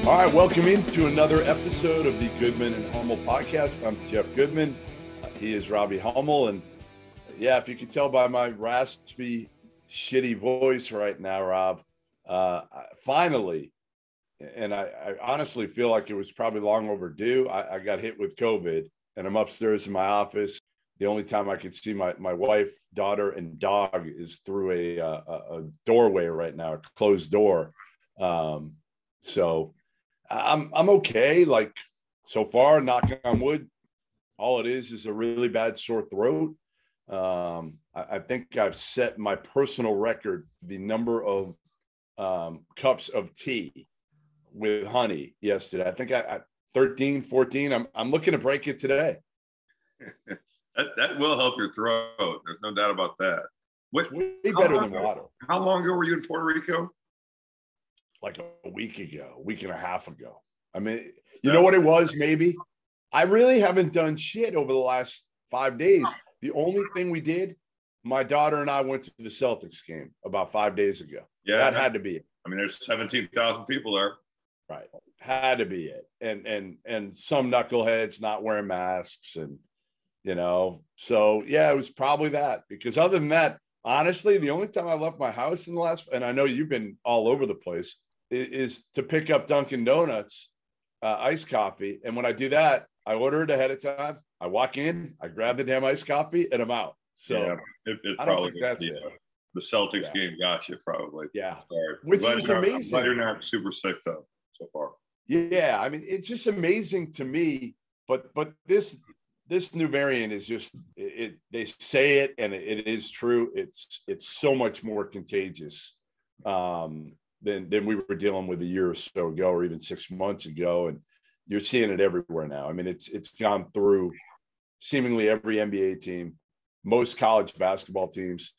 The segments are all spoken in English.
All right, welcome into another episode of the Goodman and Hummel podcast. I'm Jeff Goodman. He is Robbie Hummel. And yeah, if you can tell by my raspy, shitty voice right now, Rob, finally, and I honestly feel like it was probably long overdue. I got hit with COVID and I'm upstairs in my office. The only time I could see my wife, daughter, and dog is through a doorway right now, a closed door. So I'm okay. Like so far, knock on wood, all it is a really bad sore throat. I think I've set my personal record for the number of cups of tea with honey yesterday. I think I 13, 14. I'm looking to break it today. That will help your throat. There's no doubt about that. Way better than water. How long ago were you in Puerto Rico? Like a week and a half ago. I mean, you know what it was? Maybe I really haven't done shit over the last 5 days. The only thing we did, my daughter and I went to the Celtics game about 5 days ago. Yeah, that had to be it. I mean, there's 17,000 people there. Right, had to be it. And some knuckleheads not wearing masks, and so yeah, it was probably that. Because other than that, honestly, the only time I left my house in the last, and I know you've been all over the place, is to pick up Dunkin' Donuts iced coffee. And when I do that, I order it ahead of time. I walk in, I grab the damn iced coffee, and I'm out. So yeah, I don't think that's it. The Celtics game got you probably. Yeah. Sorry. Which is amazing. I'm glad you're not super sick though so far. Yeah. I mean, it's just amazing to me, but this new variant is just, they say it and it is true. It's so much more contagious than we were dealing with a year or so ago, or even 6 months ago. And you're seeing it everywhere now. I mean, it's gone through seemingly every NBA team, most college basketball teams.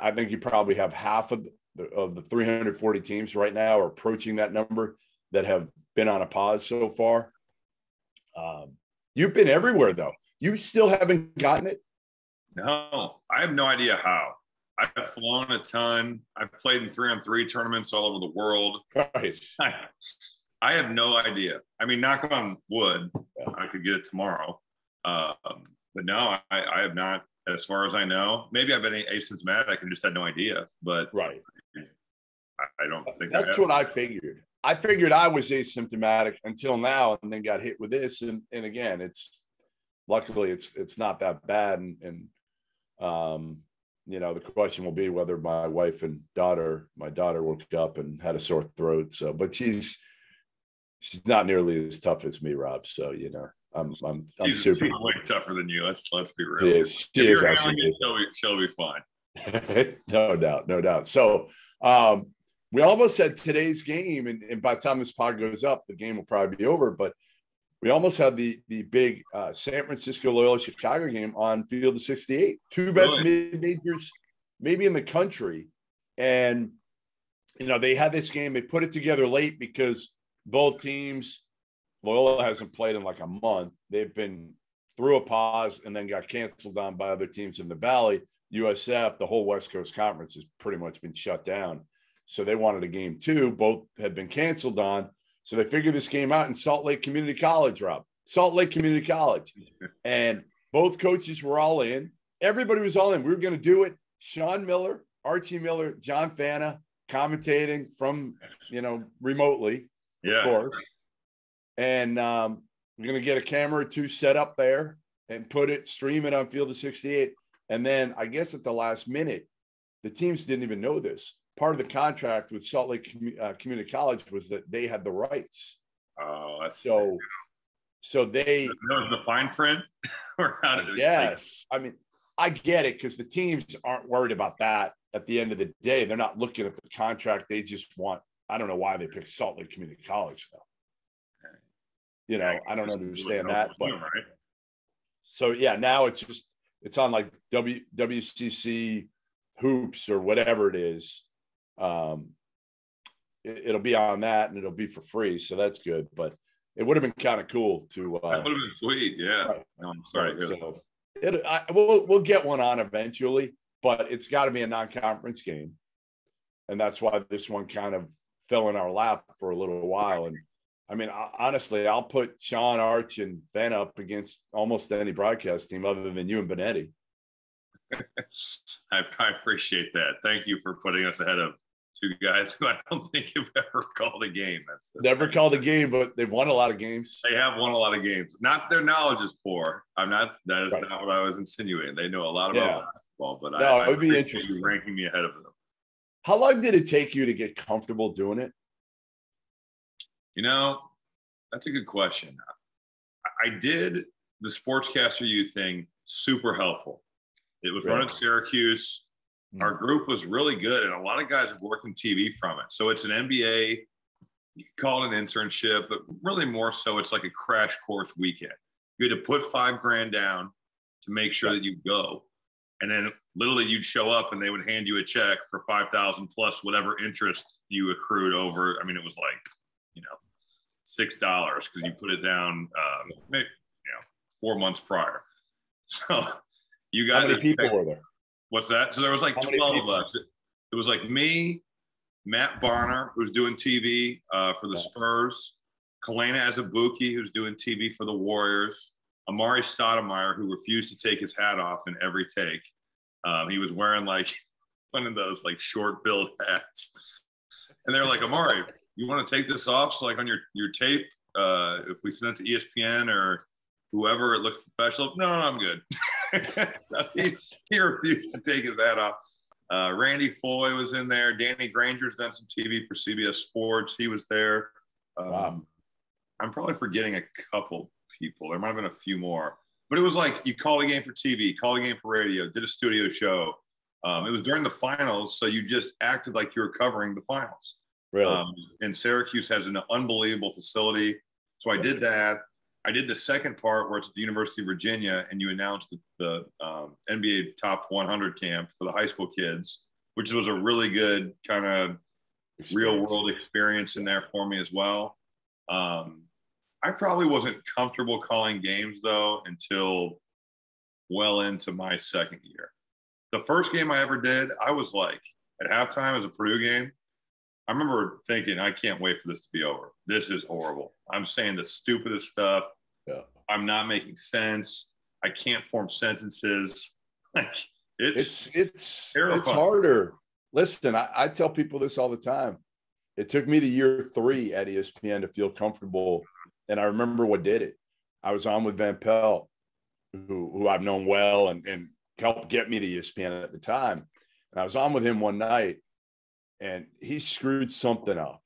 I think you probably have half of the 340 teams right now are approaching that number that have been on a pause so far. You've been everywhere though. You still haven't gotten it? No, I have no idea how. I've flown a ton. I've played in 3-on-3 tournaments all over the world. Right. I have no idea. I mean, knock on wood, I could get it tomorrow. But no, I have not, as far as I know. Maybe I've been asymptomatic and just had no idea. But right. I don't think that's what I figured. I figured I was asymptomatic until now, and then got hit with this. And again, luckily it's not that bad. And the question will be whether my wife and my daughter woke up and had a sore throat. So, but she's not nearly as tough as me, Rob. So, I'm she's super way tougher than you. Let's be real. She is actually. She'll be fine. No doubt. So, we almost had today's game, and by the time this pod goes up, the game will probably be over. But we almost had the big San Francisco Loyola Chicago game on Field of 68. Two best mid-majors maybe in the country. And, they had this game. They put it together late because both teams, Loyola hasn't played in like a month. They've been through a pause and then got canceled on by other teams in the Valley. USF, the whole West Coast Conference has pretty much been shut down. So they wanted a game too. Both had been canceled on. So they figured this game out in Salt Lake Community College, Rob. Salt Lake Community College. And both coaches were all in. Everybody was all in. We were going to do it. Sean Miller, Archie Miller, John Fana commentating from, remotely, of course. And we're going to get a camera or two set up there and stream it on Field of 68. And then I guess at the last minute, the teams didn't even know this. Part of the contract with Salt Lake Community College was that they had the rights. Oh, that's so they know the fine print, or how did it? Yes, I mean, I get it because the teams aren't worried about that. At the end of the day, they're not looking at the contract. They just want. I don't know why they picked Salt Lake Community College though. I don't understand that, but right. So yeah, now it's on like WCC hoops or whatever it is. It'll be on that and it'll be for free, so that's good. But it would have been kind of cool to. That would have been sweet, yeah. Right. No, I'm sorry. Right. So we'll get one on eventually, but it's got to be a non-conference game, and that's why this one kind of fell in our lap for a little while. And I mean, honestly, I'll put Sean, Arch, and Ben up against almost any broadcast team other than you and Benetti. I appreciate that. Thank you for putting us ahead of two guys who I don't think have ever called a game. Never called a game, but they've won a lot of games. They have won a lot of games. Not their knowledge is poor. That is right. not what I was insinuating. They know a lot about basketball, but it would be interesting. You ranking me ahead of them. How long did it take you to get comfortable doing it? You know, that's a good question. I did the Sportscaster U thing, super helpful. It was run at Syracuse. Our group was really good, and a lot of guys have worked in TV from it. So it's an MBA. You can call it an internship, but really more so it's like a crash course weekend. You had to put $5,000 down to make sure that you go. And then literally you'd show up and they would hand you a check for $5,000 plus whatever interest you accrued over. I mean, it was like, $6 because you put it down, maybe, 4 months prior. So you guys. How many people were there? What's that? So there was like 12 of us. It was like me, Matt Barner, who's doing TV for the Spurs, Kalena Azubuike, who's doing TV for the Warriors, Amari Stoudemire, who refused to take his hat off in every take. He was wearing like one of those like short billed hats. And they're like, Amari, you want to take this off? So like on your tape, if we send it to ESPN or whoever, it looks professional. No, I'm good. So he refused to take his hat off. Randy Foy was in there. Danny Granger's done some TV for CBS Sports. He was there. Wow. I'm probably forgetting a couple people. There might have been a few more. But it was like you called a game for TV, called a game for radio, did a studio show. It was during the finals, so you just acted like you were covering the finals. Really? And Syracuse has an unbelievable facility. So I did that. I did the second part where it's at the University of Virginia, and you announced the NBA Top 100 camp for the high school kids, which was a really good kind of real-world experience in there for me as well. I probably wasn't comfortable calling games, though, until well into my second year. The first game I ever did, I was like, at halftime as a Purdue game, I remember thinking, I can't wait for this to be over. This is horrible. I'm saying the stupidest stuff. Yeah. I'm not making sense. I can't form sentences. Like it's terrifying. It's harder. Listen, I tell people this all the time. It took me to year 3 at ESPN to feel comfortable. And I remember what did it. I was on with Van Pelt, who I've known well and helped get me to ESPN at the time. And I was on with him one night, and he screwed something up.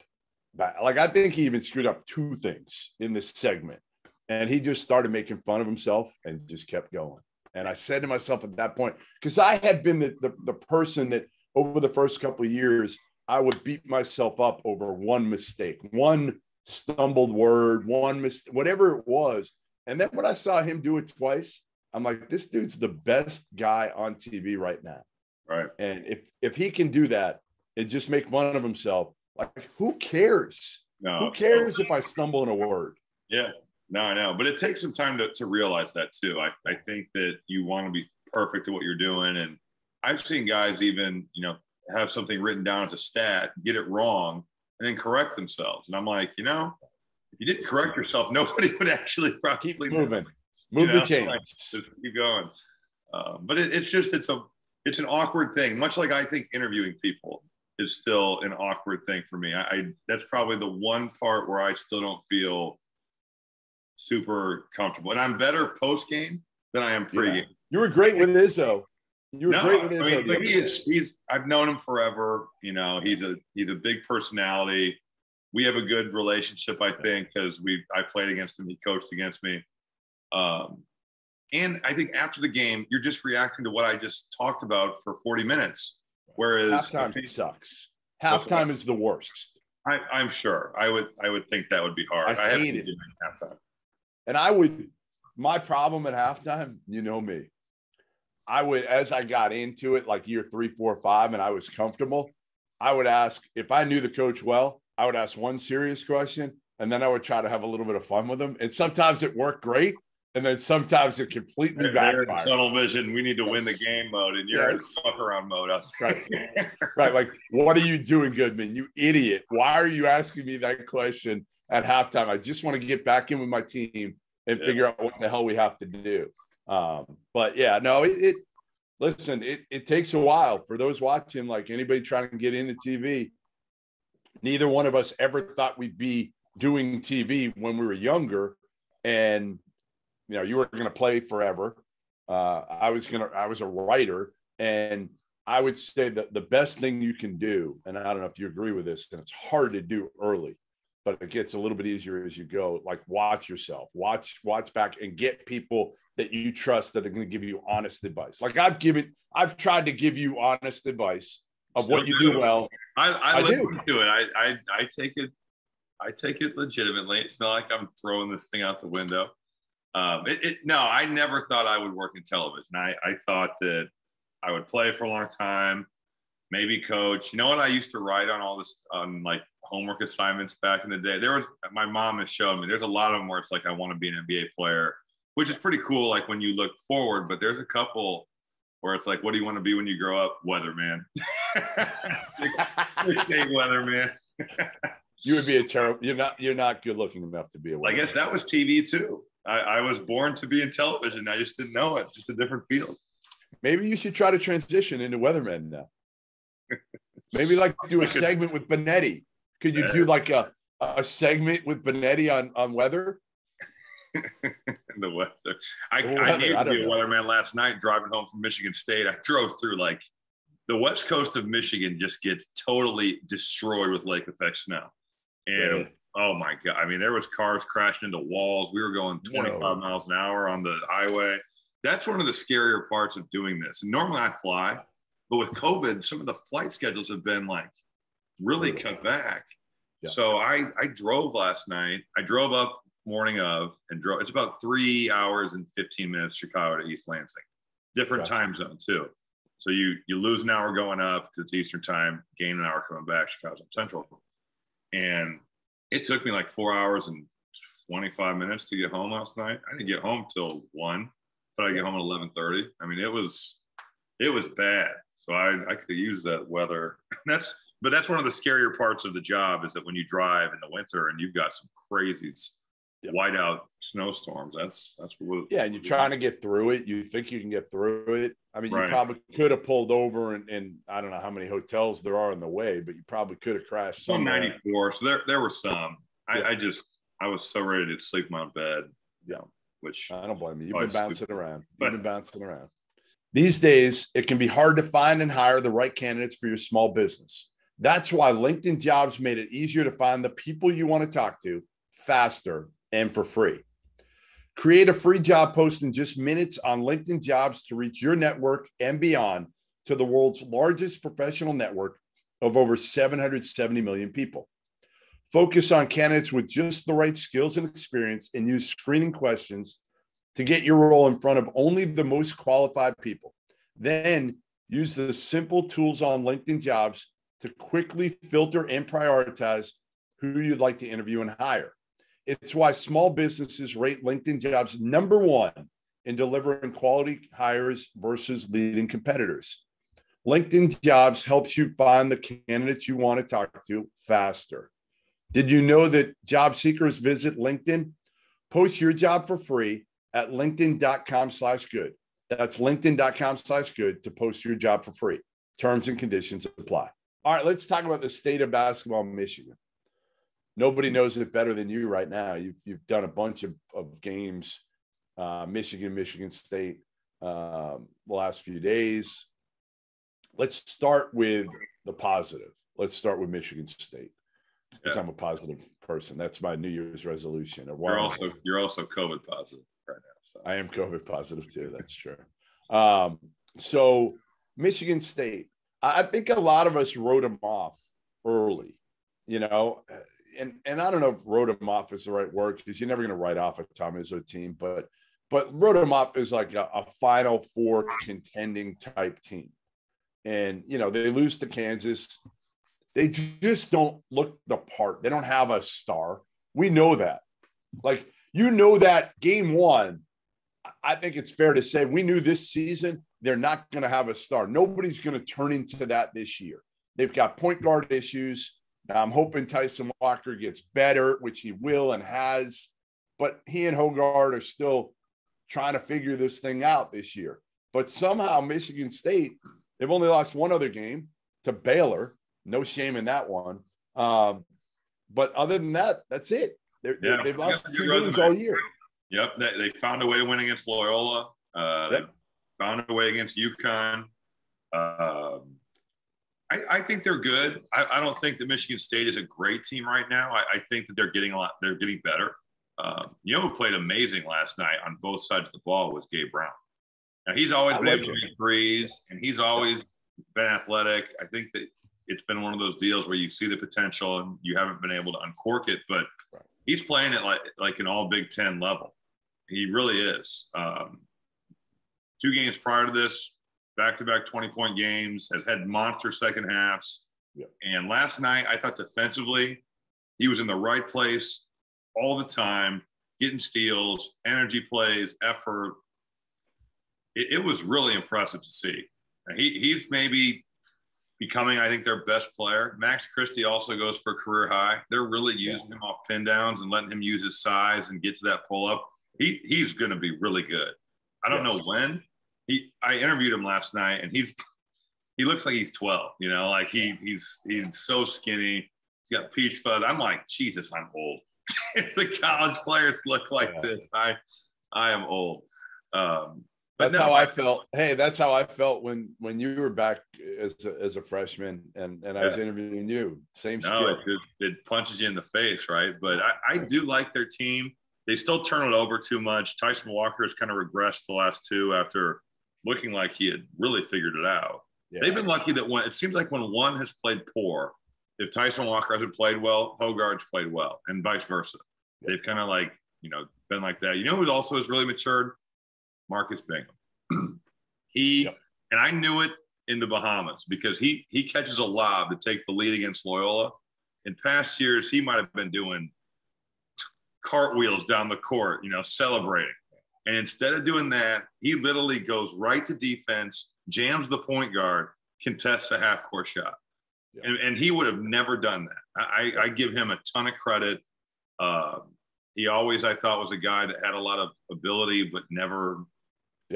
Like, I think he even screwed up 2 things in this segment. And he just started making fun of himself and just kept going. And I said to myself at that point, because I had been the person that over the first couple of years, I would beat myself up over one mistake, one stumbled word, one mistake, whatever it was. And then when I saw him do it twice, I'm like, this dude's the best guy on TV right now. Right. And if he can do that and just make fun of himself, like, who cares? No, who cares if I stumble in a word? Yeah. No, I know. But it takes some time to realize that too. I think that you want to be perfect at what you're doing. And I've seen guys even, have something written down as a stat, get it wrong, and then correct themselves. And I'm like, if you didn't correct yourself, nobody would actually probably keep moving. Move the chains. Like, just keep going. But it's an awkward thing. Much like I think interviewing people is still an awkward thing for me. That's probably the one part where I still don't feel super comfortable. And I'm better post game than I am pre game. You were great with Izzo. Great with Izzo. I mean, he's I've known him forever. He's a big personality. We have a good relationship, I think, because I played against him. He coached against me. And I think after the game, you're just reacting to what I just talked about for 40 minutes. Whereas halftime sucks. Halftime is the worst. I'm sure. I would think that would be hard. I hate it. Halftime. And my problem at halftime, me. I would, as I got into it, like year 3, 4, 5, and I was comfortable, I would ask, if I knew the coach well, I would ask one serious question, and then I would try to have a little bit of fun with him. And sometimes it worked great, And then sometimes it completely backfires. Tunnel vision. We need to win the game mode, and you're in fuck around mode. Right. Right. Like, what are you doing, Goodman? You idiot. Why are you asking me that question at halftime? I just want to get back in with my team and figure out what the hell we have to do. But yeah, no, listen, it takes a while for those watching, like anybody trying to get into TV. Neither one of us ever thought we'd be doing TV when we were younger. And, you know, you were going to play forever. I was a writer, and I would say that the best thing you can do, and I don't know if you agree with this, and it's hard to do early, but it gets a little bit easier as you go. Like, watch yourself, watch back, and get people that you trust that are going to give you honest advice. Like I've tried to give you honest advice of what you do well. I listen to it. I take it legitimately. It's not like I'm throwing this thing out the window. No, I never thought I would work in television. I thought that I would play for a long time, maybe coach. You know what? I used to write on all this on like homework assignments back in the day. My mom has shown me there's a lot of them where it's like, I want to be an NBA player, which is pretty cool. Like when you look forward, but there's a couple where it's like, what do you want to be when you grow up? Weatherman. Weatherman. You would be a terrible. You're not good looking enough to be a weatherman. I guess that was TV too. I was born to be in television. I just didn't know it. Just a different field. Maybe you should try to transition into weatherman now. Maybe like do a segment with Benetti. Could you do like a segment with Benetti on weather? The weather. I needed to be a weatherman last night driving home from Michigan State. I drove through like the west coast of Michigan just gets totally destroyed with lake effect snow. And oh my God. I mean, there was cars crashing into walls. We were going 25 miles an hour on the highway. That's one of the scarier parts of doing this. And normally I fly, but with COVID, some of the flight schedules have been like really cut back. Yeah. So I drove last night. I drove up morning of and drove. It's about 3 hours and 15 minutes, Chicago to East Lansing. Different time zone too. So you lose an hour going up because it's Eastern time, gain an hour coming back, Chicago's Central. And it took me like 4 hours and 25 minutes to get home last night. I didn't get home till 1, but I get home at 11:30. I mean, it was bad. So I could use that weather. But that's one of the scarier parts of the job is that when you drive in the winter and you've got some crazy whiteout snowstorms, that's what. Yeah, and you're trying to get through it. You think you can get through it. I mean, you probably could have pulled over and I don't know how many hotels there are in the way, but you probably could have crashed somewhere. 94. So there were some. I was so ready to sleep in my bed. Yeah. Which I don't blame you. You've been bouncing around. These days, it can be hard to find and hire the right candidates for your small business. That's why LinkedIn Jobs made it easier to find the people you want to talk to faster and for free. Create a free job post in just minutes on LinkedIn Jobs to reach your network and beyond to the world's largest professional network of over 770 million people. Focus on candidates with just the right skills and experience and use screening questions to get your role in front of only the most qualified people. Then use the simple tools on LinkedIn Jobs to quickly filter and prioritize who you'd like to interview and hire. It's why small businesses rate LinkedIn Jobs #1 in delivering quality hires versus leading competitors. LinkedIn Jobs helps you find the candidates you want to talk to faster. Did you know that job seekers visit LinkedIn? Post your job for free at linkedin.com/good. That's linkedin.com/good to post your job for free. Terms and conditions apply. All right, let's talk about the state of basketball in Michigan. Nobody knows it better than you right now. You've done a bunch of games, Michigan State, the last few days. Let's start with the positive. Let's start with Michigan State. Because I'm a positive person. That's my New Year's resolution. You're also COVID positive right now. So. I am COVID positive too. That's true. So Michigan State, I think a lot of us wrote them off early, you know, and I don't know if wrote them off is the right word because you're never going to write off a Tom Izzo team, but wrote them off is like a Final Four contending type team. And, you know, they lose to Kansas. They just don't look the part. They don't have a star. We know that. Like, you know that game one, I think it's fair to say we knew this season they're not going to have a star. Nobody's going to turn into that this year. They've got point guard issues. I'm hoping Tyson Walker gets better, which he will and has. But he and Hogard are still trying to figure this thing out this year. But somehow Michigan State, they've only lost one other game to Baylor. No shame in that one. But other than that, that's it. They've lost 2 games all year. Yep, they found a way to win against Loyola. They found a way against UConn. I think they're good. I don't think that Michigan State is a great team right now. I think that they're getting better. Who played amazing last night on both sides of the ball was Gabe Brown. Now, he's always been able to make threes, and he's always been athletic. I think that it's been one of those deals where you see the potential and you haven't been able to uncork it, but he's playing at like an all Big Ten level. He really is. 2 games prior to this, back-to-back 20-point games, has had monster second halves. Yep. And last night, I thought defensively, he was in the right place all the time, getting steals, energy plays, effort. It was really impressive to see. He's maybe becoming, I think, their best player. Max Christie also goes for a career high. They're really using him off pin downs and letting him use his size and get to that pull-up. He's going to be really good. I don't know when. I interviewed him last night, and he looks like he's 12. He's so skinny. He's got peach fuzz. I'm like, Jesus, I'm old. The college players look like this. I am old. That's how I felt. Hey, that's how I felt when you were back as a freshman, and I was interviewing you. Same shit. It punches you in the face, right? But I do like their team. They still turn it over too much. Tyson Walker has kind of regressed the last 2 after looking like he had really figured it out. Yeah. They've been lucky that it seems like when one has played poor, if Tyson Walker hasn't played well, Hogard's played well, and vice versa. Yeah. They've kind of been like that. Who also has really matured? Marcus Bingham. And I knew it in the Bahamas because he catches a lob to take the lead against Loyola. In past years, he might have been doing cartwheels down the court, celebrating. And instead of doing that, he literally goes right to defense, jams the point guard, contests a half-court shot. Yeah. And he would have never done that. I give him a ton of credit. He always, I thought, was a guy that had a lot of ability but never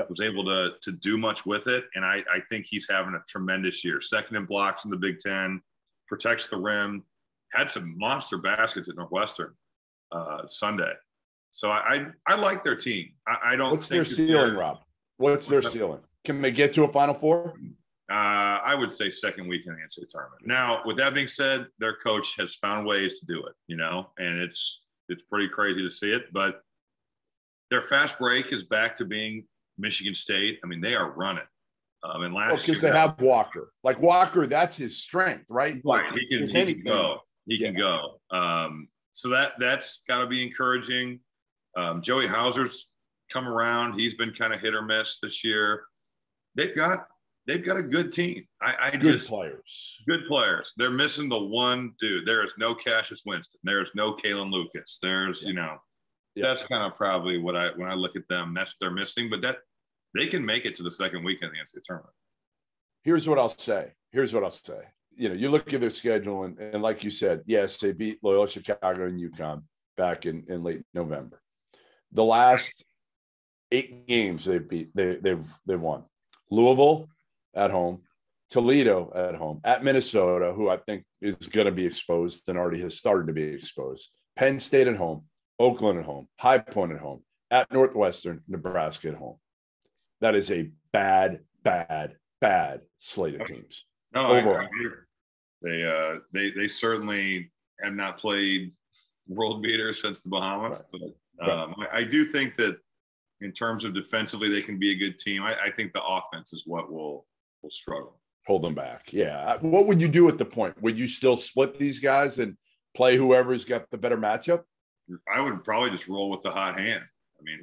was able to do much with it. And I think he's having a tremendous year. Second in blocks in the Big Ten, protects the rim, had some monster baskets at Northwestern Sunday. So I like their team. I don't What's think their ceiling, Rob? What's their ceiling? Can they get to a Final Four? I would say second week in the NCAA tournament. Now, with that being said, their coach has found ways to do it, and it's pretty crazy to see it. But their fast break is back to being Michigan State. I mean, they are running. And last year, because they have Walker. Like Walker, that's his strength, right? Right. He can go. He can go. So that's got to be encouraging. Joey Hauser's come around. He's been kind of hit or miss this year. They've got a good team. Good players. They're missing the one dude. There is no Cassius Winston. There is no Kalen Lucas. There's that's kind of probably when I look at them, that's what they're missing. But that they can make it to the second weekend of the NCAA tournament. Here's what I'll say. You look at their schedule, and like you said, yes, they beat Loyola Chicago and UConn back in late November. The last 8 games they've won. Louisville at home, Toledo at home, at Minnesota, who I think is going to be exposed and already has started to be exposed. Penn State at home, Oakland at home, High Point at home, at Northwestern, Nebraska at home. That is a bad slate of teams. No, overall. They certainly have not played world beaters since the Bahamas, but I do think that in terms of defensively, they can be a good team. I think the offense is what will struggle. Hold them back. Yeah. What would you do at the point? Would you still split these guys and play whoever's got the better matchup? I would probably just roll with the hot hand. I mean,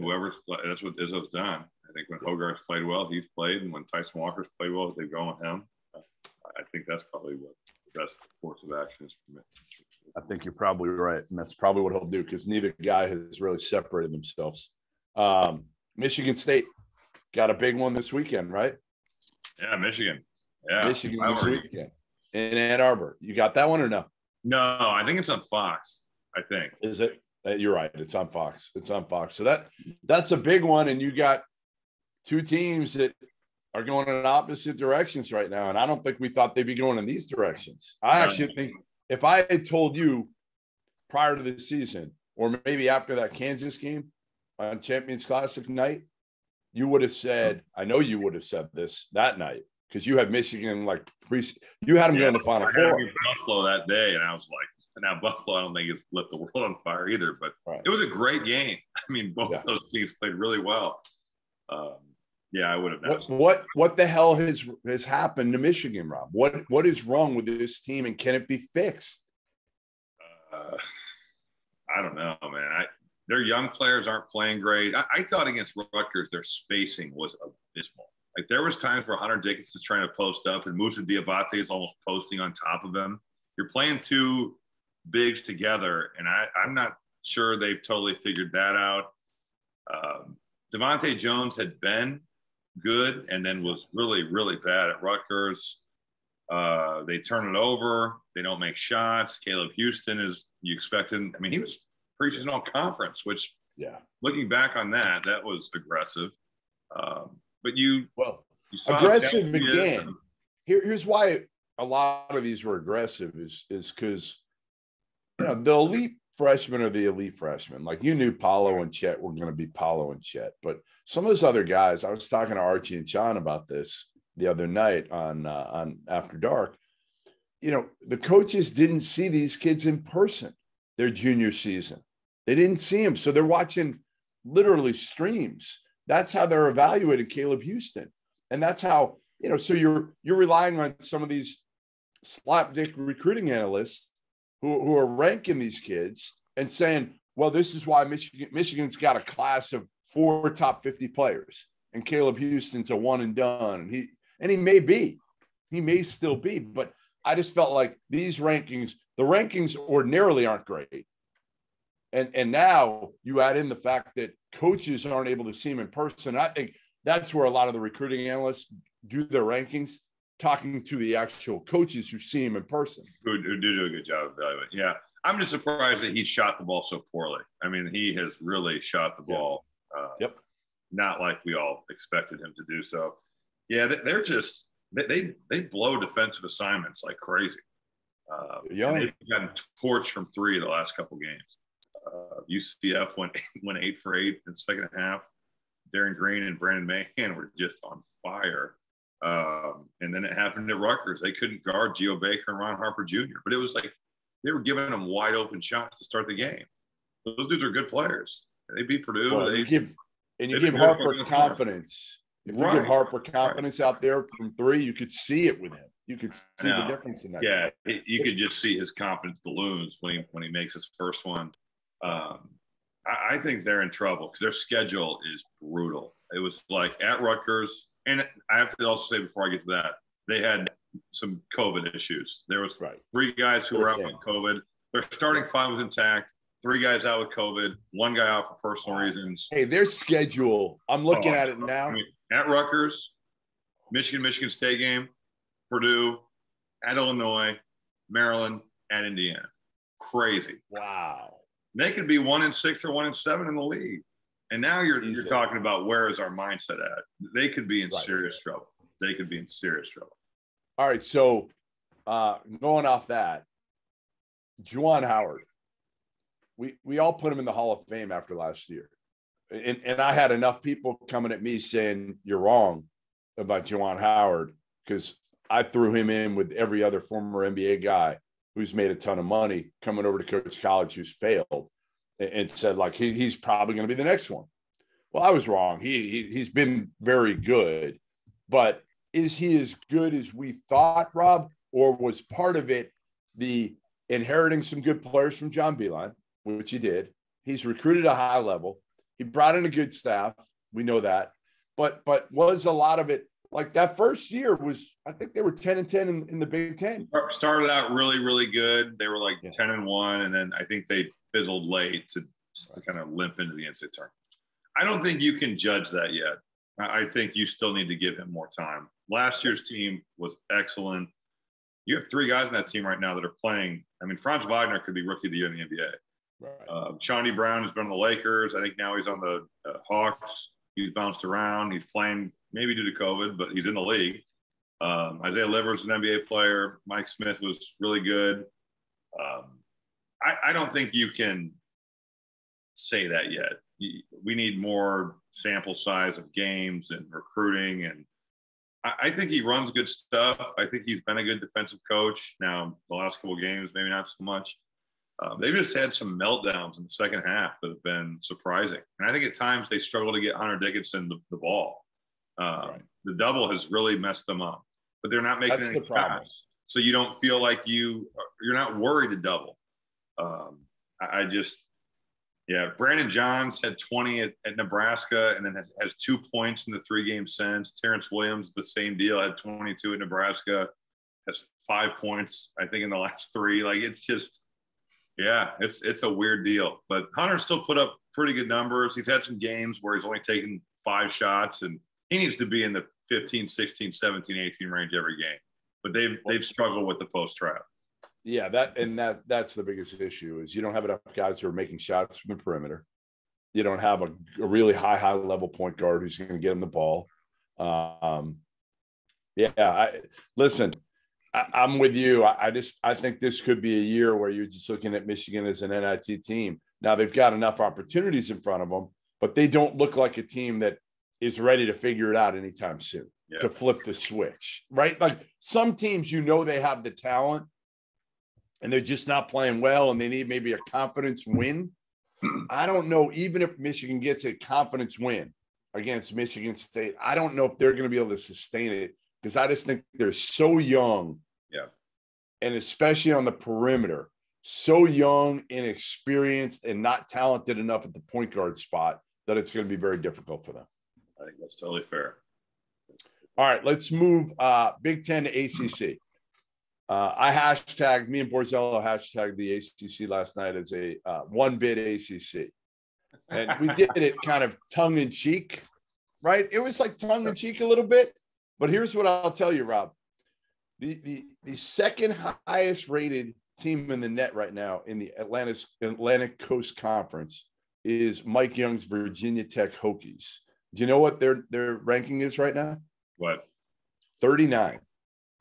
that's what Izzo's done. I think when Hogarth's played well, he's played. And when Tyson Walker's played well, they've gone with him. I think that's probably what the best course of action is for me. I think you're probably right. And that's probably what he'll do because neither guy has really separated themselves. Michigan State got a big one this weekend, right? Yeah, Michigan. Yeah, Michigan this weekend in Ann Arbor. You got that one or no? No, I think it's on Fox. I think. Is it? You're right. It's on Fox. It's on Fox. So that's a big one, and you got two teams that are going in opposite directions right now, and I don't think we thought they'd be going in these directions. I actually think if I had told you prior to the season, or maybe after that Kansas game on Champions Classic night, you would have said, I know you would have said this that night, because you had Michigan you had them going to the Final Four. I had Buffalo that day, and I was like, now Buffalo, I don't think it's lit the world on fire either, but It was a great game. I mean, both those teams played really well. I would have known. What the hell has happened to Michigan, Rob? What is wrong with this team, and can it be fixed? I don't know, man. Their young players aren't playing great. I thought against Rutgers, their spacing was abysmal. Like, there was times where Hunter Dickinson's trying to post up, and Moussa Diabate is almost posting on top of him. You're playing two bigs together, and I'm not sure they've totally figured that out. Devontae Jones had been good and then was really, really bad at Rutgers. They turn it over. They don't make shots. Caleb Houston you expected. I mean, he was preseason all conference, which looking back on that was aggressive. But you saw aggressive again. Here's why a lot of these were aggressive is because the elite freshmen are the elite freshmen. Like, you knew Paolo and Chet were going to be Paolo and Chet, but some of those other guys, I was talking to Archie and Sean about this the other night on After Dark. The coaches didn't see these kids in person their junior season. They didn't see them. So they're watching literally streams. That's how they're evaluating Caleb Houston. And that's how, so you're relying on some of these slapdick recruiting analysts who are ranking these kids and saying, well, this is why Michigan's got a class of 4 top 50 players, and Caleb Houston's a one and done. And he may still be, but I just felt like the rankings ordinarily aren't great. And now you add in the fact that coaches aren't able to see him in person. I think that's where a lot of the recruiting analysts do their rankings, talking to the actual coaches who see him in person. Who do a good job of evaluating. Yeah. I'm just surprised that he shot the ball so poorly. I mean, he has really shot the ball. Not like we all expected him to do so. Yeah, they're just they blow defensive assignments like crazy. They've gotten torched from 3 the last couple games. UCF went 8 for 8 in the second half. Darren Green and Brandon Mahan were just on fire. And then it happened at Rutgers. They couldn't guard Geo Baker and Ron Harper Jr. But it was like they were giving them wide open shots to start the game. Those dudes are good players. They beat Purdue. Well, you give Harper confidence. If you give Harper confidence out there from 3, you could see it with him. You could see the difference in that. Yeah, you could just see his confidence balloons when he makes his first one. I think they're in trouble because their schedule is brutal. It was like at Rutgers, and I have to also say before I get to that, they had some COVID issues. There was 3 guys who were out with COVID. Their starting 5 was intact. 3 guys out with COVID. 1 guy out for personal reasons. Hey, their schedule. I'm looking at it now. I mean, at Rutgers, Michigan State game, Purdue, at Illinois, Maryland, at Indiana. Crazy. Wow. They could be 1-6 or 1-7 in the league. And now you're talking about where is our mindset at? They could be in serious trouble. They could be in serious trouble. All right. So going off that, Juwan Howard, we all put him in the Hall of Fame after last year. And I had enough people coming at me saying you're wrong about Juwan Howard because I threw him in with every other former NBA guy who's made a ton of money coming over to coach college who's failed and said, like, he's probably going to be the next one. Well, I was wrong. He's been very good. But is he as good as we thought, Rob? Or was part of it the inheriting some good players from John Beilein, which he did? He's recruited a high level. He brought in a good staff. We know that. But was a lot of it, like that first year was, I think they were 10-10 in the Big Ten. Started out really, really good. They were like 10-1, and then I think they fizzled late to kind of limp into the NCAA tournament. I don't think you can judge that yet. I think you still need to give him more time. Last year's team was excellent. You have 3 guys in that team right now that are playing. I mean, Franz Wagner could be rookie of the year in the NBA. Right. Chauncey Brown has been on the Lakers. I think now he's on the Hawks. He's bounced around. He's playing maybe due to COVID, but he's in the league. Isaiah Livers, an NBA player. Mike Smith was really good. I don't think you can say that yet. We need more sample size of games and recruiting. And I think he runs good stuff. I think he's been a good defensive coach. Now, the last couple of games, maybe not so much. They've just had some meltdowns in the second half that have been surprising. And I think at times they struggle to get Hunter Dickinson the ball. Right. The double has really messed them up. But they're not making any shots. So you don't feel like you're not worried to double. Brandon Johns had 20 at Nebraska and then has 2 points in the 3 games since. Terrence Williams, the same deal, had 22 at Nebraska, has 5 points, I think, in the last 3. Like, it's just, it's a weird deal. But Hunter still put up pretty good numbers. He's had some games where he's only taken 5 shots, and he needs to be in the 15, 16, 17, 18 range every game. But they've struggled with the post trap. Yeah, that's the biggest issue is you don't have enough guys who are making shots from the perimeter. You don't have a really high level point guard who's going to get him the ball. Listen, I'm with you. I think this could be a year where you're just looking at Michigan as an NIT team. Now they've got enough opportunities in front of them, but they don't look like a team that is ready to figure it out anytime soon, to flip the switch, right? Like some teams, they have the talent and they're just not playing well and they need maybe a confidence win. I don't know, even if Michigan gets a confidence win against Michigan State, I don't know if they're going to be able to sustain it because I just think they're so young. Yeah. And especially on the perimeter, so young, inexperienced, and not talented enough at the point guard spot that it's going to be very difficult for them. I think that's totally fair. All right, let's move Big Ten to ACC. Me and Borzello hashtagged the ACC last night as a one-bit ACC. And we did it kind of tongue-in-cheek, right? It was like tongue-in-cheek a little bit. But here's what I'll tell you, Rob. The second highest rated team in the net right now in the Atlantic Coast Conference is Mike Young's Virginia Tech Hokies. Do you know what their ranking is right now? What? 39.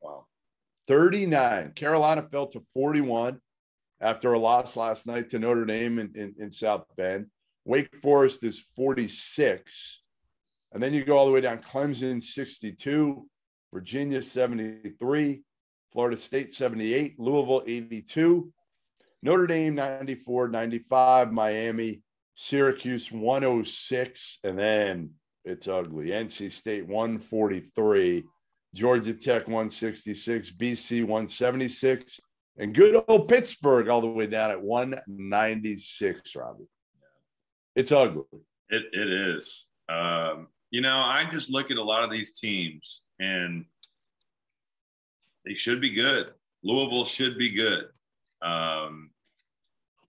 Wow. 39. Carolina fell to 41 after a loss last night to Notre Dame in South Bend. Wake Forest is 46. And then you go all the way down. Clemson, 62. Virginia, 73. Florida State, 78. Louisville, 82. Notre Dame, 94. 95. Miami, Syracuse, 106. And then it's ugly. NC State, 143. Georgia Tech, 166. BC, 176. And good old Pittsburgh all the way down at 196, Robbie. It's ugly. It is. I just look at a lot of these teams, and they should be good. Louisville should be good.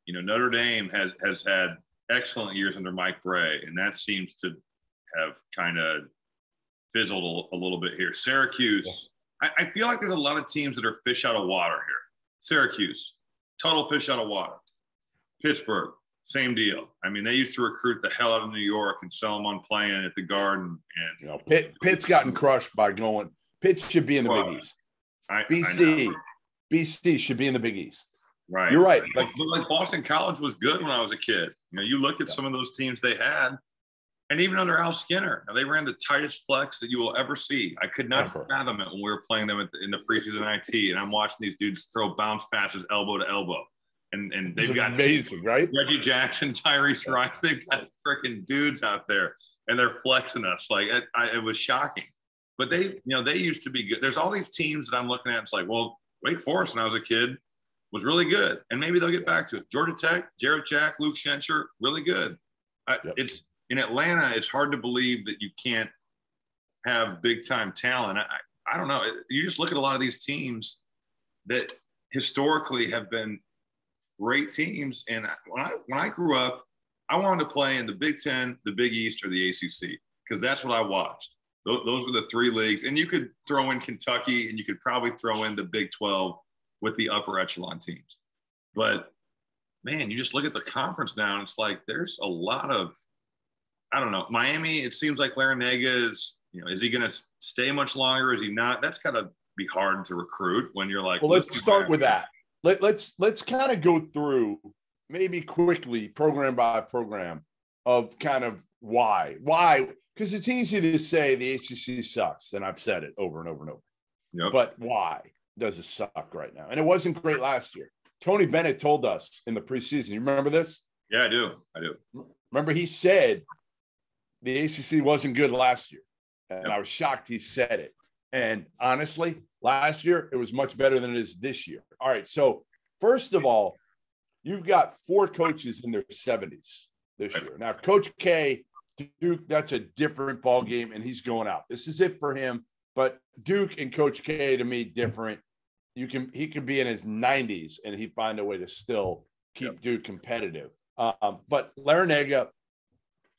Notre Dame has had excellent years under Mike Bray, and that seems to have kind of fizzled a little bit here. Syracuse, I feel like there's a lot of teams that are fish out of water here. Syracuse, total fish out of water. Pittsburgh, same deal. I mean, they used to recruit the hell out of New York and sell them on playing at the Garden. And Pitt's gotten crushed by going. Pitt should be in the Big East. BC should be in the Big East. Right. You're right. Like Boston College was good when I was a kid. You look at some of those teams they had, and even under Al Skinner, they ran the tightest flex that you will ever see. I could not fathom it when we were playing them in the preseason IT, and I'm watching these dudes throw bounce passes elbow to elbow. And they've got amazing, right? Reggie Jackson, Tyrese Rice. They've got freaking dudes out there, and they're flexing us. Like it was shocking. But they used to be good. There's all these teams that I'm looking at. It's like, well, Wake Forest when I was a kid was really good, and maybe they'll get back to it. Georgia Tech, Jarrett Jack, Luke Schencher, really good. It's in Atlanta. It's hard to believe that you can't have big time talent. I don't know. You just look at a lot of these teams that historically have been great teams. And when I grew up, I wanted to play in the Big Ten, the Big East, or the ACC because that's what I watched. Those were the three leagues. And you could throw in Kentucky and you could probably throw in the Big 12 with the upper echelon teams. But, man, you just look at the conference now and it's like there's a lot of – I don't know. Miami, it seems like Larinaga is he going to stay much longer? Is he not? That's got to be hard to recruit when you're like – Well, let's start with that. Let's kind of go through maybe quickly program by program of kind of why because it's easy to say the ACC sucks, and I've said it over and over and over. Yep. But why does it suck right now? And it wasn't great last year. Tony Bennett told us in the preseason. You remember this? Yeah, I do. Remember he said the ACC wasn't good last year, and I was shocked he said it. And honestly, last year it was much better than it is this year. All right, so first of all, you've got 4 coaches in their 70s this year. Now, Coach K, Duke, that's a different ball game, and he's going out. This is it for him. But Duke and Coach K, to me, different. He could be in his 90s, and he'd find a way to still keep Duke competitive. But Larinaga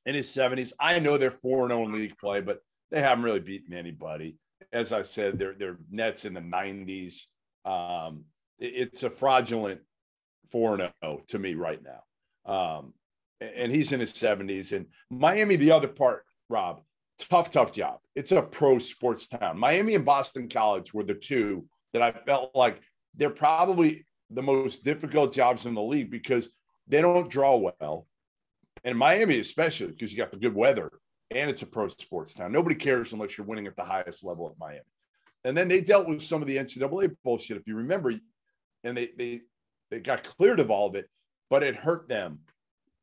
in his 70s, I know they're 4-0 in league play, but they haven't really beaten anybody. As I said, their net's in the 90s. It's a fraudulent 4-0 to me right now. And he's in his 70s. And Miami, the other part, Rob, tough job. It's a pro sports town. Miami and Boston College were the two that I felt like they're probably the most difficult jobs in the league because they don't draw well. And Miami especially because you got the good weather and it's a pro sports town. Nobody cares unless you're winning at the highest level at Miami. And then they dealt with some of the NCAA bullshit, if you remember, and they got cleared of all of it, but it hurt them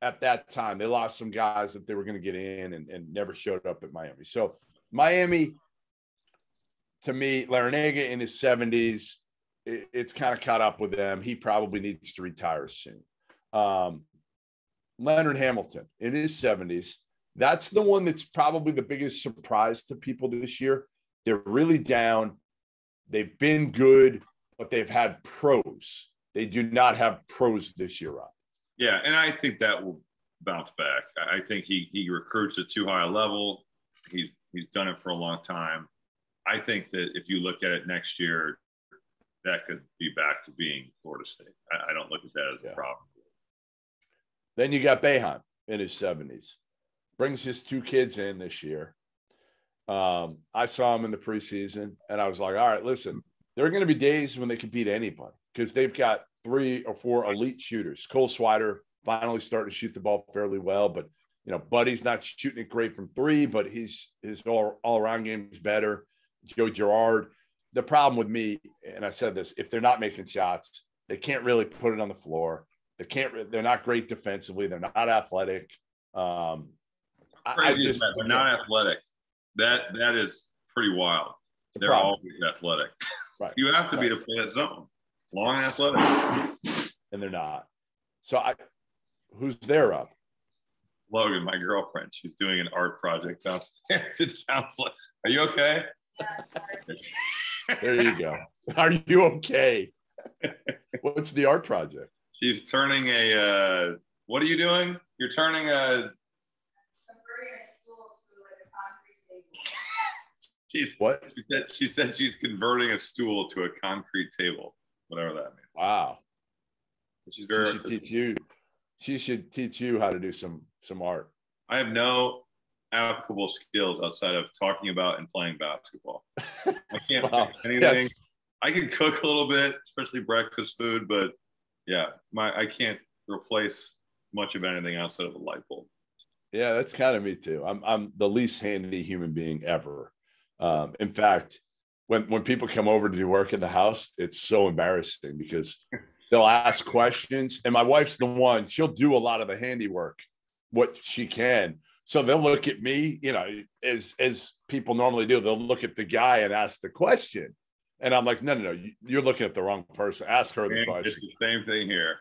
at that time. They lost some guys that they were going to get in and never showed up at Miami. So Miami, to me, Larinaga in his 70s, it's kind of caught up with them. He probably needs to retire soon. Leonard Hamilton in his 70s, that's the one that's probably the biggest surprise to people this year. They're really down. They've been good, but they've had pros. They do not have pros this year, Rob. Yeah, and I think that will bounce back. I think he recruits at too high a level. He's done it for a long time. I think that if you look at it next year, that could be back to being Florida State. I don't look at that as a problem. Then you got Boeheim in his 70s. Brings his 2 kids in this year. I saw him in the preseason, and I was like, all right, listen, there are going to be days when they can beat anybody because they've got 3 or 4 elite shooters. Cole Swider finally starting to shoot the ball fairly well, but Buddy's not shooting it great from 3, but his all-around game is better. Joe Girard. The problem with me, and I said this, if they're not making shots, they can't really put it on the floor. They're not great defensively. They're not athletic. They're not athletic. That is pretty wild. They're always athletic. Right. You have to be to play that zone. Long and athletic. And they're not. So who's there, Rob? Logan, my girlfriend. She's doing an art project downstairs. It sounds like. Are you okay? Yeah. There you go. Are you okay? What's the art project? She's turning what are you doing? You're turning a What? She said she's converting a stool to a concrete table, whatever that means. Wow. She's very. She should teach you how to do some art. I have no applicable skills outside of talking about and playing basketball. I can't do anything. Yes. I can cook a little bit, especially breakfast food, but yeah, I can't replace much of anything outside of a light bulb. Yeah, that's kind of me too. I'm the least handy human being ever. In fact, when people come over to do work in the house, it's so embarrassing because they'll ask questions, and my wife's the one. She'll do a lot of the handiwork, what she can. So they'll look at me, as people normally do. They'll look at the guy and ask the question, and I'm like, no, you're looking at the wrong person. Ask her the question. It's the same thing here.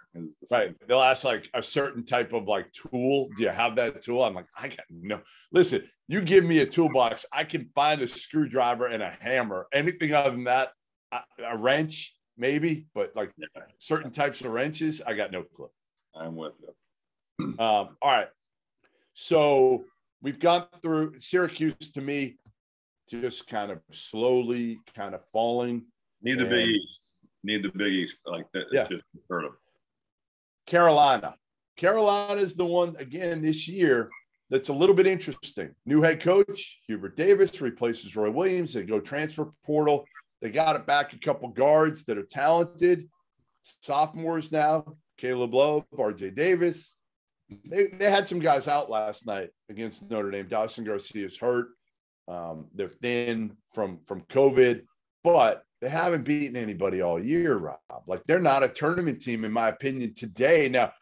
Right? They'll ask like a certain type of like tool. Do you have that tool? I'm like, I got no. Listen, you give me a toolbox, I can find a screwdriver and a hammer. Anything other than that, a wrench maybe, but like certain types of wrenches, I got no clue. I'm with you. All right, So we've gone through Syracuse, to me, just kind of slowly kind of falling. Need the Big East. Need the Big East like that. Yeah. Just heard of. Carolina is the one, again, this year that's a little bit interesting. New head coach, Hubert Davis, replaces Roy Williams. They go transfer portal. They got it back a couple guards that are talented. Sophomores now, Caleb Love, RJ Davis. They had some guys out last night against Notre Dame. Dawson Garcia's hurt. They're thin from COVID, but they haven't beaten anybody all year, Rob. Like, they're not a tournament team, in my opinion, today. Now,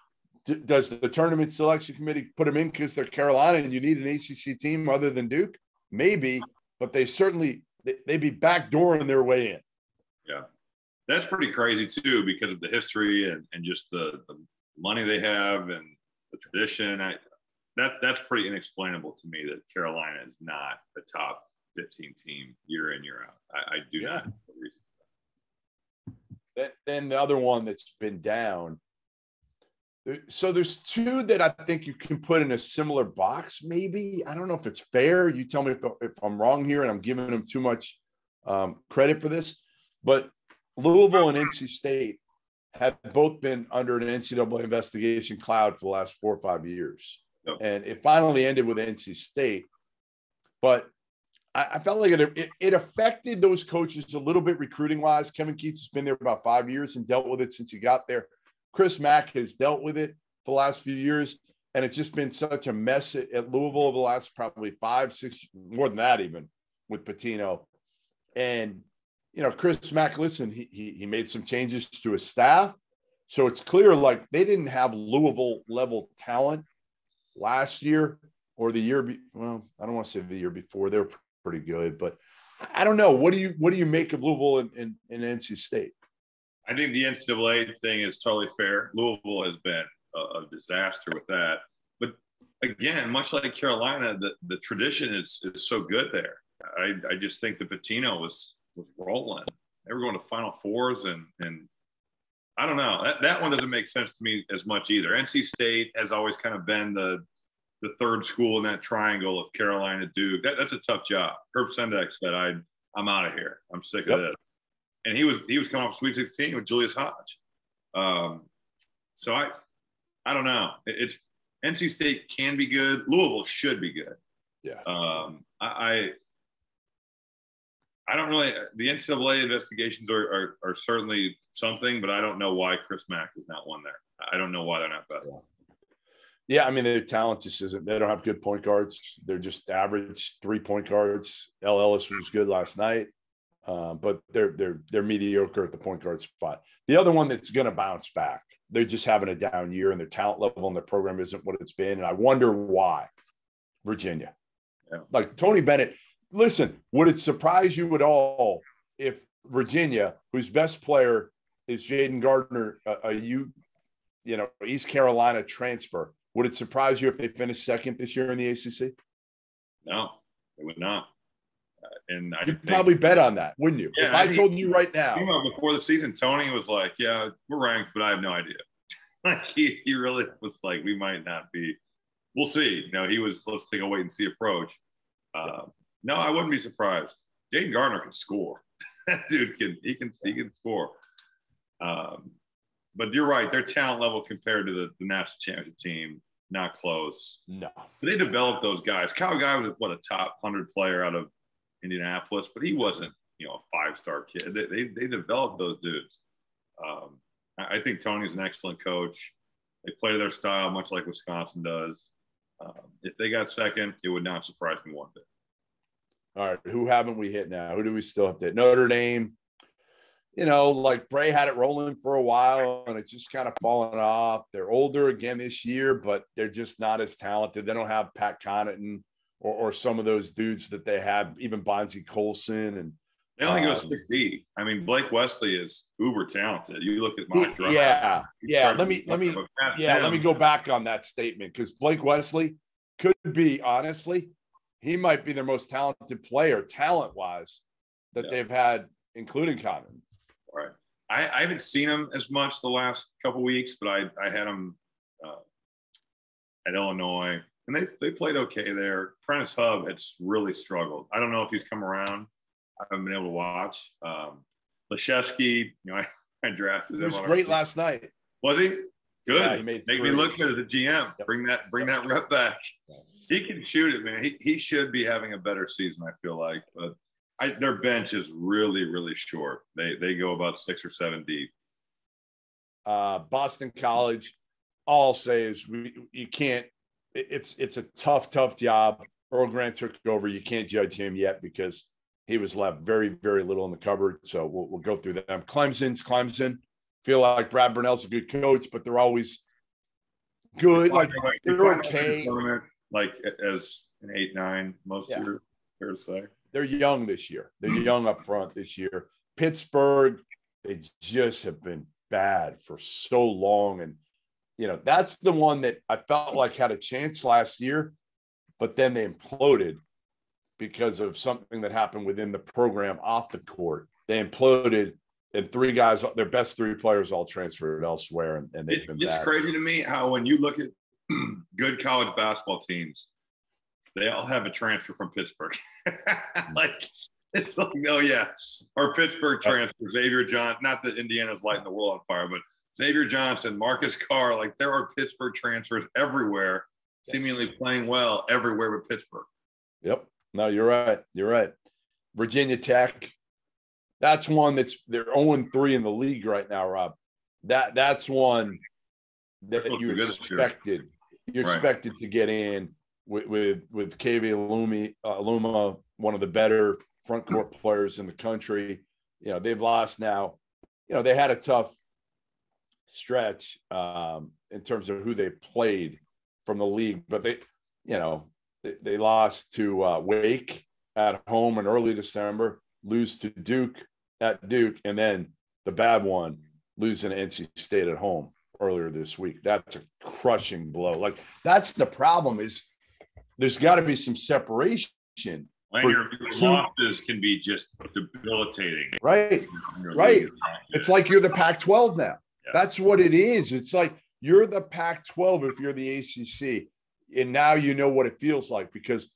does the tournament selection committee put them in because they're Carolina and you need an ACC team other than Duke? Maybe, but they certainly they'd be backdooring their way in. Yeah, that's pretty crazy too, because of the history and just the money they have and the tradition. That's pretty inexplainable to me that Carolina is not a top 15 team year in, year out. I do not know the reason. Then the other one that's been down. So there's two that I think you can put in a similar box, maybe. I don't know if it's fair. You tell me if I'm wrong here and I'm giving them too much credit for this. But Louisville and NC State have both been under an NCAA investigation cloud for the last 4 or 5 years. Yep. And it finally ended with NC State. But I felt like it affected those coaches a little bit recruiting-wise. Kevin Keatts has been there about 5 years and dealt with it since he got there. Chris Mack has dealt with it for the last few years, and it's just been such a mess at Louisville over the last probably 5, 6, more than that even, with Pitino. And, Chris Mack, listen, he made some changes to his staff. So it's clear, like, they didn't have Louisville-level talent last year or the year – well, I don't want to say the year before. They were pretty good. But I don't know. What do you make of Louisville and NC State? I think the NCAA thing is totally fair. Louisville has been a disaster with that. But again, much like Carolina, the tradition is so good there. I just think the Pitino was rolling. They were going to Final Fours, and I don't know. That one doesn't make sense to me as much either. NC State has always kind of been the third school in that triangle of Carolina, Duke. That's a tough job. Herb Sendek said, I'm out of here. I'm sick of this. And he was coming off Sweet 16 with Julius Hodge. So I don't know. It's NC State can be good. Louisville should be good. Yeah. I don't really – the NCAA investigations are certainly something, but I don't know why Chris Mack is not one there. I don't know why they're not better. Yeah, I mean, their talent just isn't – they don't have good point guards. They're just average 3-point guards. L. Ellis was good last night. But they're mediocre at the point guard spot. The other one that's going to bounce back, they're just having a down year, and their talent level and their program isn't what it's been. And I wonder why. Virginia. Yeah. Like Tony Bennett. Listen, would it surprise you at all if Virginia, whose best player is Jaden Gardner, East Carolina transfer, would it surprise you if they finish second this year in the ACC? No, it would not. And you'd probably bet on that, wouldn't you? Yeah, if I told you right now. Before the season, Tony was like, yeah, we're ranked, but I have no idea. Like he really was like, we might not be. We'll see. He was, let's take a wait and see approach. No, I wouldn't be surprised. Jaden Gardner can score. That dude he can score. But you're right. Their talent level compared to the national championship team, not close. No. But they developed those guys. Kyle Guy was a top 100 player out of Indianapolis, but he wasn't, a 5-star kid. They developed those dudes. I think Tony's an excellent coach. They play to their style, much like Wisconsin does. If they got second, it would not surprise me one bit. All right, who haven't we hit now? Who do we still have to hit? Notre Dame. Like Bray had it rolling for a while, and it's just kind of fallen off. They're older again this year, but they're just not as talented. They don't have Pat Connaughton or some of those dudes that they had, even Bonzie Colson. And they only go 6D. I mean, Blake Wesley is uber talented. You look at my drive. Yeah. Let me go back on that statement, because Blake Wesley could be, honestly, he might be their most talented player, talent-wise, that they've had, including Connaughton. Right. I haven't seen him as much the last couple of weeks, but I had him at Illinois. and they played okay there. Prentice Hub has really struggled. I don't know if he's come around. I haven't been able to watch. Leshevsky, I drafted him. He was great last night. Was he? Good. Yeah, he make me look good as a GM. Yep. Bring that rep back. He can shoot it, man. He should be having a better season, I feel like. But their bench is really, really short. They go about 6 or 7 deep. Boston College, all I'll say is you can't. It's a tough job. Earl Grant took over. You can't judge him yet because he was left very, very little in the cupboard. So we'll go through them. Clemson. Feel like Brad Burnell's a good coach, but they're always good. Like they're okay. Like as an 8-9 most years, fair to say. They're young this year. They're young up front this year. Pittsburgh, they just have been bad for so long. And, that's the one that I felt like had a chance last year, but then they imploded because of something that happened within the program off the court. They imploded. And 3 guys, their best 3 players all transferred elsewhere, and they've been It's bad. crazy to me how when you look at good college basketball teams, they all have a transfer from Pittsburgh. It's like, oh, yeah. Or Pittsburgh transfer, Xavier Johnson. Not that Indiana's lighting the world on fire, but Xavier Johnson, Marcus Carr, like there are Pittsburgh transfers everywhere, seemingly playing well everywhere but Pittsburgh. Yep. No, you're right. Virginia Tech. That's one they're 0-3 in the league right now, Rob. That's one that you expected. You expected to get in with KV Aluma, one of the better front court players in the country. They've lost now. They had a tough stretch in terms of who they played from the league, but they lost to Wake at home in early December, lose to Duke at Duke, and then the bad one, losing to NC State at home earlier this week. That's a crushing blow. Like that's the problem is there's got to be some separation. Your losses can be just debilitating. Right. It's like you're the Pac-12 now. Yeah. That's what it is. It's like you're the Pac-12 if you're the ACC, and now you know what it feels like because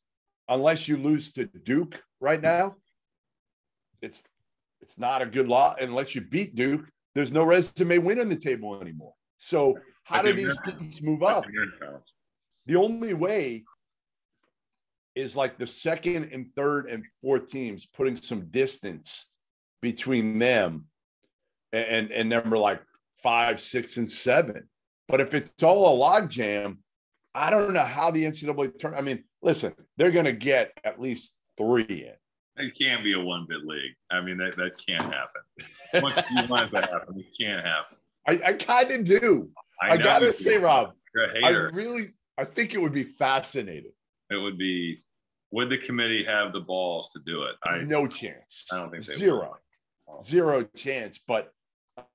unless you lose to Duke right now, it's not a good lot. Unless you beat Duke, there's no resume win on the table anymore. So how do these teams move up? The only way is like the second and third and fourth teams putting some distance between them and number like 5, 6, and 7. But if it's all a logjam, I don't know how the NCAA tournament. I mean, listen, they're going to get at least 3 in. It can't be a 1-bid league. I mean, that can't happen. Once you want that to happen, it can't happen. I kind of do. I got to say, Rob, you're a hater. I think it would be fascinating. It would be. Would the committee have the balls to do it? No chance. I don't think they would. Zero chance. But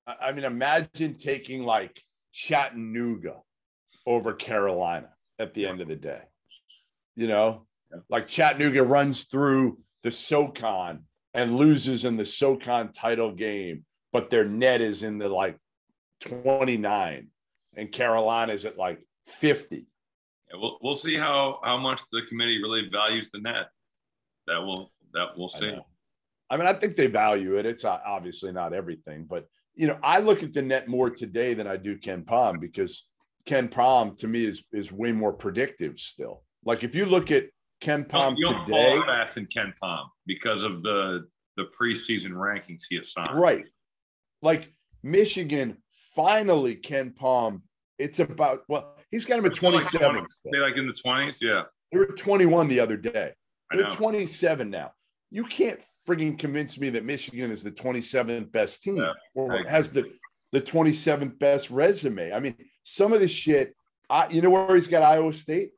I mean, imagine taking like Chattanooga over Carolina at the end of the day. Like Chattanooga runs through the SoCon and loses in the SoCon title game, but their net is in the like 29 and Carolina's at like 50. Yeah, we'll see how much the committee really values the net. That we'll see. I mean, I think they value it. It's obviously not everything, but I look at the net more today than I do Ken Pom because Ken Pom to me is way more predictive still. Like if you look at Ken Pom today, fast in Ken Pom because of the preseason rankings he assigned. Right. Like Michigan, finally Ken Pom. It's about he's got him at 27. They like in the 20s, yeah. They were 21 the other day. They're 27 now. You can't frigging convince me that Michigan is the 27th best team or has the 27th best resume. I mean, some of the shit. You know where he's got Iowa State?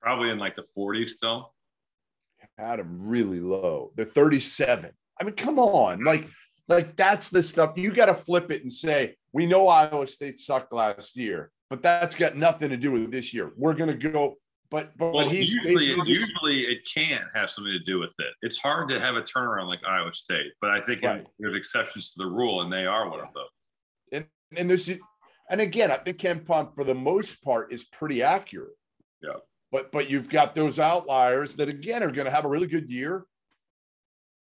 Probably in like the 40s still. Had him really low. They're 37. I mean, come on. Like that's the stuff. You got to flip it and say, we know Iowa State sucked last year, but that's got nothing to do with this year. We're going to go. But he's usually it can't have something to do with it. It's hard to have a turnaround like Iowa State, but I think there's exceptions to the rule, and they are one of those. And again, I think Ken Pom for the most part is pretty accurate. Yeah. But you've got those outliers that, again, are going to have a really good year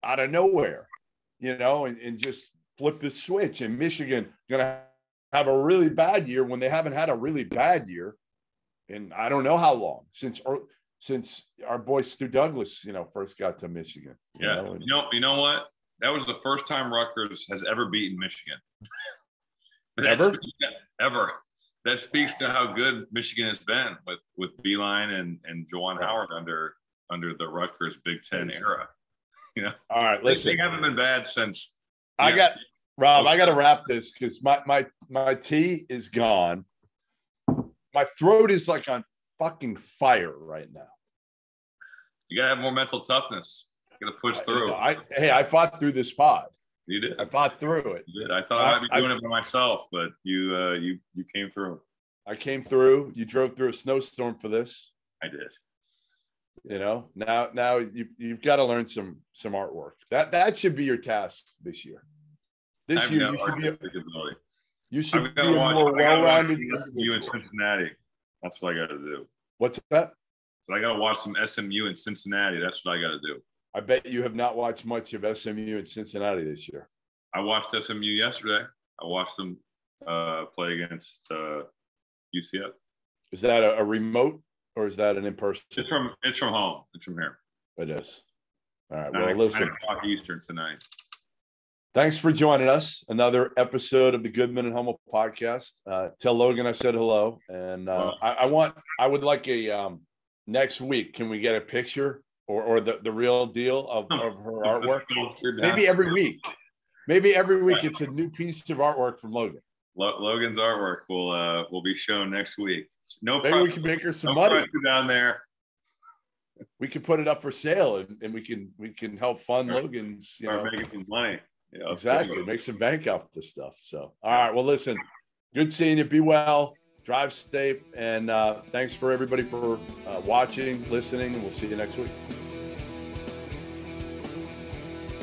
out of nowhere, and just flip the switch. And Michigan going to have a really bad year when they haven't had a really bad year. And I don't know how long since our boy Stu Douglas, first got to Michigan. You know what? That was the first time Rutgers has ever beaten Michigan. Ever. That speaks to how good Michigan has been with Beeline and Juwan Howard under the Rutgers Big Ten era. All right, listen. They haven't been bad since. I got to wrap this because my tea is gone. My throat is like on fucking fire right now. You gotta have more mental toughness. You gotta push through. I fought through this pod. You did. I fought through it. You did. I thought I'd be doing it by myself, but you came through. I came through. You drove through a snowstorm for this. I did. Now you've got to learn some artwork. That should be your task this year. This year you should be a more well-rounded. SMU in Cincinnati. That's what I got to do. What's that? So I got to watch some SMU in Cincinnati. That's what I got to do. I bet you have not watched much of SMU in Cincinnati this year. I watched SMU yesterday. I watched them play against UCF. Is that a remote or is that an in-person? It's from home. It's from here. It is. All right. Well, listen. 9 o'clock Eastern tonight. Thanks for joining us. Another episode of the Goodman and Hummel podcast. Tell Logan I said hello. And I would like a next week. Can we get a picture or the real deal of her artwork? Maybe every week. It's a new piece of artwork from Logan. Logan's artwork will be shown next week. Maybe we can make her some money down there. We can put it up for sale and we can help fund Logan's. Start making some money. Exactly. Make some bank off this stuff. So, all right. Well, listen, good seeing you. Be well, drive safe. And thanks for everybody for watching, listening, and we'll see you next week.